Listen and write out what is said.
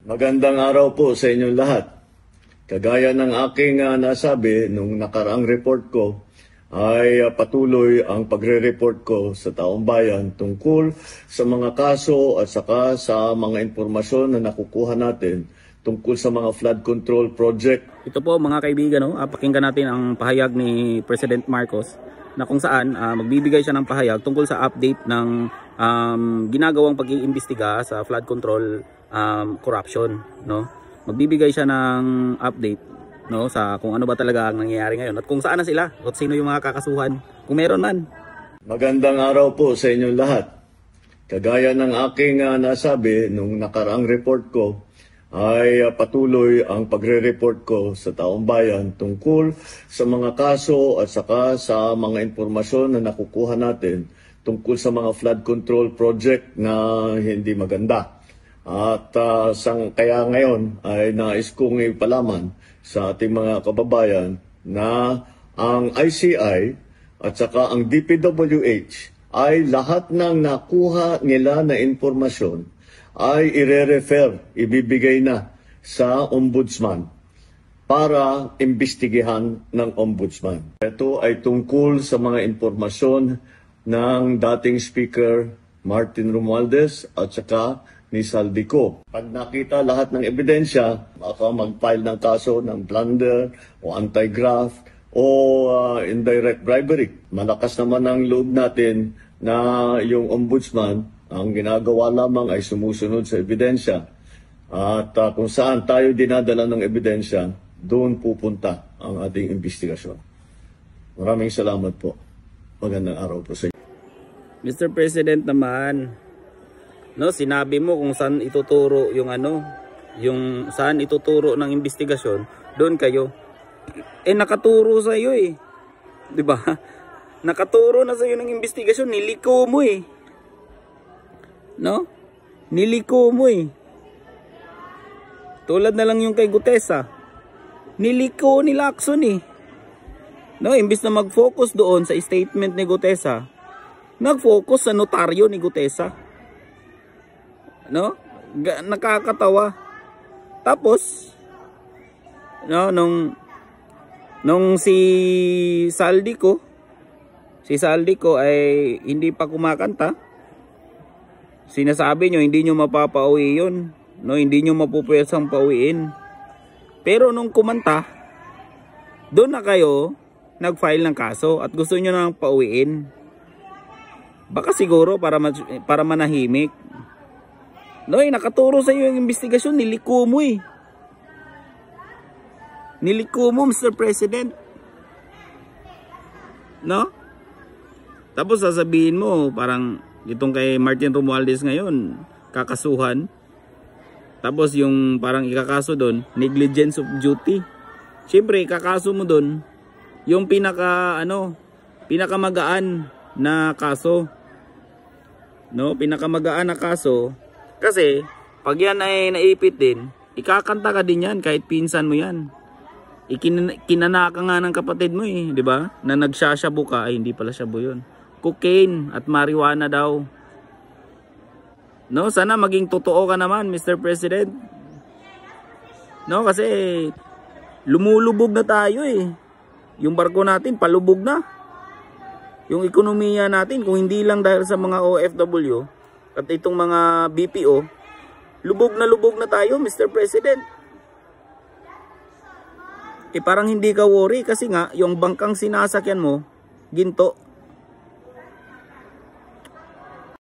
Magandang araw po sa inyong lahat. Kagaya ng aking nasabi nung nakaraang report ko, ay patuloy ang pagre-report ko sa taong bayan tungkol sa mga kaso at saka sa mga impormasyon na nakukuha natin tungkol sa mga flood control project. Ito po mga kaibigan, pakinggan natin ang pahayag ni President Marcos na kung saan magbibigay siya ng pahayag tungkol sa update ng ginagawang pag-iimbestiga sa flood control corruption, no? Magbibigay siya ng update, no, sa kung ano ba talaga ang nangyayari ngayon at kung saan na sila at sino yung mga kakasuhan kung meron man. Magandang araw po sa inyong lahat. Kagaya ng aking nasabi nung nakaraang report ko, ay patuloy ang pagre-report ko sa taong bayan tungkol sa mga kaso at saka sa mga impormasyon na nakukuha natin tungkol sa mga flood control project na hindi maganda. At kaya ngayon ay nais kong ipalaman sa ating mga kababayan na ang ICI at saka ang DPWH ay lahat ng nakuha nila na impormasyon ay ire-refer, ibibigay na sa ombudsman para imbestigahan ng ombudsman. Ito ay tungkol sa mga impormasyon ng dating Speaker Martin Romualdez at saka ni Saldico. Pag nakita lahat ng ebidensya, baka mag-file ng kaso ng plunder o anti-graft o indirect bribery. Malakas naman ang loob natin na yung ombudsman, ang ginagawa lamang ay sumusunod sa ebidensya. At kung saan tayo dinadala ng ebidensya, doon pupunta ang ating investigasyon. Maraming salamat po. Magandang araw po sa inyo. Mr. President naman, no, sinabi mo kung saan ituturo yung saan ituturo ng investigasyon, doon kayo. Nakaturo sa iyo 'Di ba? Nakaturo na sa iyo ng investigasyon, niliko mo No? Niliko mo Tulad na lang yung kay Gutesa. Niliko ni Lacson No, imbis na mag-focus doon sa statement ni Gutesa, nag-focus sa notaryo ni Gutesa. No? Nakakatawa. Tapos no, nung si Saldico ay hindi pa kumakanta, sinasabi nyo hindi nyo mapapauwi yun, no, hindi nyo mapupwesang pauwiin. Pero nung kumanta, doon na kayo nag-file ng kaso at gusto nyo nang pauwiin. Baka siguro para manahimik. No, nakaturo sa iyo yung investigasyon, niliko mo Niliko mo, Mr. President. No? Tapos sasabihin mo, parang itong kay Martin Romualdez ngayon, kakasuhan. Tapos yung parang ikakaso doon, negligence of duty. Siyempre, ikakaso mo doon, yung pinakamagaan na kaso. No, pinakamagaan na kaso. Kasi, pag yan ay naipit din, ikakanta ka din yan kahit pinsan mo yan. Kinanaka nga ng kapatid mo di ba? Na nagsashabu ka, ay hindi pala shabu yun. Cocaine at marijuana daw. No, sana maging totoo ka naman, Mr. President. No, kasi lumulubog na tayo Yung barko natin, palubog na. Yung ekonomiya natin, kung hindi lang dahil sa mga OFW at itong mga BPO, lubog na tayo, Mr. President. Parang hindi ka worry kasi nga, yung bangkang sinasakyan mo, ginto.